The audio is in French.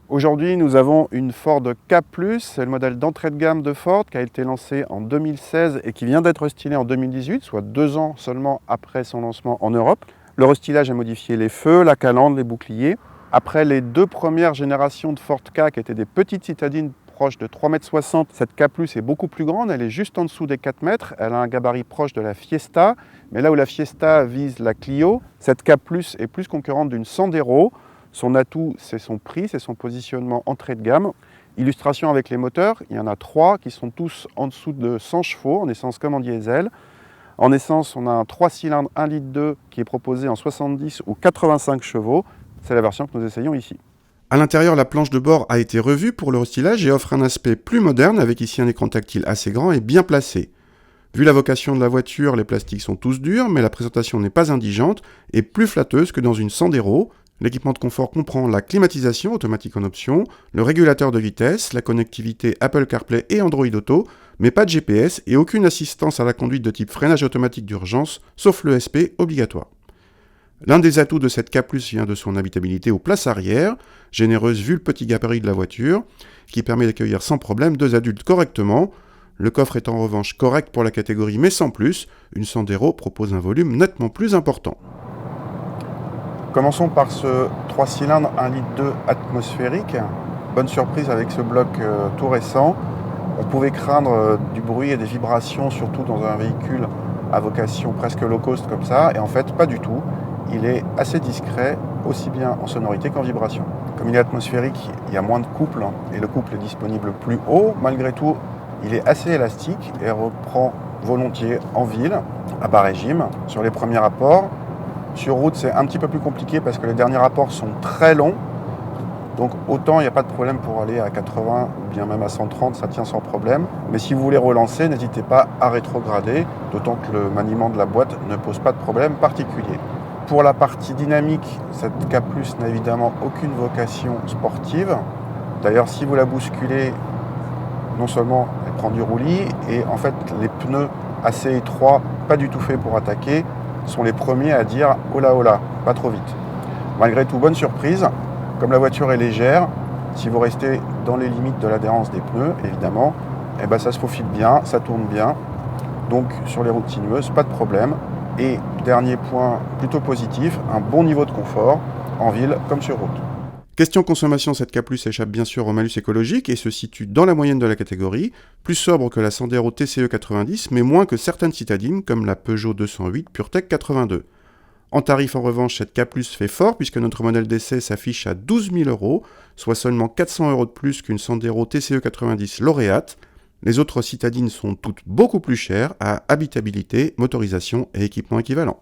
Aujourd'hui, nous avons une Ford K+, c'est le modèle d'entrée de gamme de Ford qui a été lancé en 2016 et qui vient d'être restylé en 2018, soit 2 ans seulement après son lancement en Europe. Le restylage a modifié les feux, la calandre, les boucliers. Après les 2 premières générations de Ford K qui étaient des petites citadines proches de 3,60 m, cette K+ est beaucoup plus grande, elle est juste en dessous des 4 mètres, elle a un gabarit proche de la Fiesta, mais là où la Fiesta vise la Clio, cette K+ est plus concurrente d'une Sandero. Son atout, c'est son prix, c'est son positionnement entrée de gamme. Illustration avec les moteurs, il y en a 3 qui sont tous en dessous de 100 chevaux, en essence comme en diesel. En essence, on a un 3 cylindres 1,2 litre qui est proposé en 70 ou 85 chevaux. C'est la version que nous essayons ici. À l'intérieur, la planche de bord a été revue pour le restylage et offre un aspect plus moderne avec ici un écran tactile assez grand et bien placé. Vu la vocation de la voiture, les plastiques sont tous durs, mais la présentation n'est pas indigente et plus flatteuse que dans une Sandero. L'équipement de confort comprend la climatisation automatique en option, le régulateur de vitesse, la connectivité Apple CarPlay et Android Auto, mais pas de GPS et aucune assistance à la conduite de type freinage automatique d'urgence, sauf le SP obligatoire. L'un des atouts de cette K+ vient de son habitabilité aux places arrière, généreuse vu le petit gabarit de la voiture, qui permet d'accueillir sans problème 2 adultes correctement. Le coffre est en revanche correct pour la catégorie mais sans plus, une Sandero propose un volume nettement plus important. Commençons par ce 3 cylindres 1,2 litre atmosphérique. Bonne surprise avec ce bloc tout récent. On pouvait craindre du bruit et des vibrations, surtout dans un véhicule à vocation presque low cost comme ça, et en fait pas du tout. Il est assez discret, aussi bien en sonorité qu'en vibration. Comme il est atmosphérique, il y a moins de couple, et le couple est disponible plus haut. Malgré tout, il est assez élastique et reprend volontiers en ville, à bas régime, sur les premiers rapports. Sur route, c'est un petit peu plus compliqué parce que les derniers rapports sont très longs. Donc autant il n'y a pas de problème pour aller à 80 ou bien même à 130, ça tient sans problème. Mais si vous voulez relancer, n'hésitez pas à rétrograder, d'autant que le maniement de la boîte ne pose pas de problème particulier. Pour la partie dynamique, cette K+ n'a évidemment aucune vocation sportive. D'ailleurs, si vous la bousculez, non seulement elle prend du roulis, et en fait les pneus assez étroits, pas du tout faits pour attaquer, sont les premiers à dire « oh là, pas trop vite ». Malgré tout, bonne surprise, comme la voiture est légère, si vous restez dans les limites de l'adhérence des pneus, évidemment, eh ben ça se faufile bien, ça tourne bien. Donc sur les routes sinueuses, pas de problème. Et dernier point plutôt positif, un bon niveau de confort, en ville comme sur route. Question consommation, cette K+ échappe bien sûr au malus écologique et se situe dans la moyenne de la catégorie, plus sobre que la Sandero TCE 90, mais moins que certaines citadines comme la Peugeot 208 PureTech 82. En tarif en revanche, cette K+ fait fort puisque notre modèle d'essai s'affiche à 12 000 €, soit seulement 400 € de plus qu'une Sandero TCE 90 lauréate. Les autres citadines sont toutes beaucoup plus chères à habitabilité, motorisation et équipement équivalent.